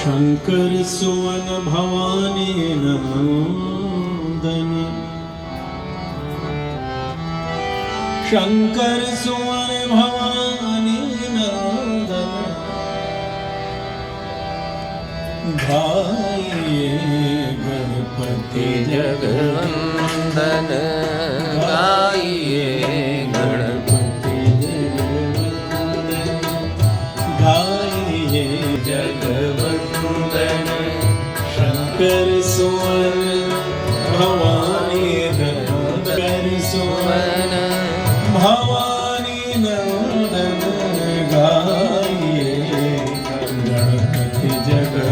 शंकर सुवन भवानी नंदन शंकर सुवन भवानी नंदन गाइए गणपति जगवंदन गाइए गणपति गाइए जगवंदन शंकर सुवन भवानी नंदन सुवन भवानी नंदन गाइए गणपति जगवंदन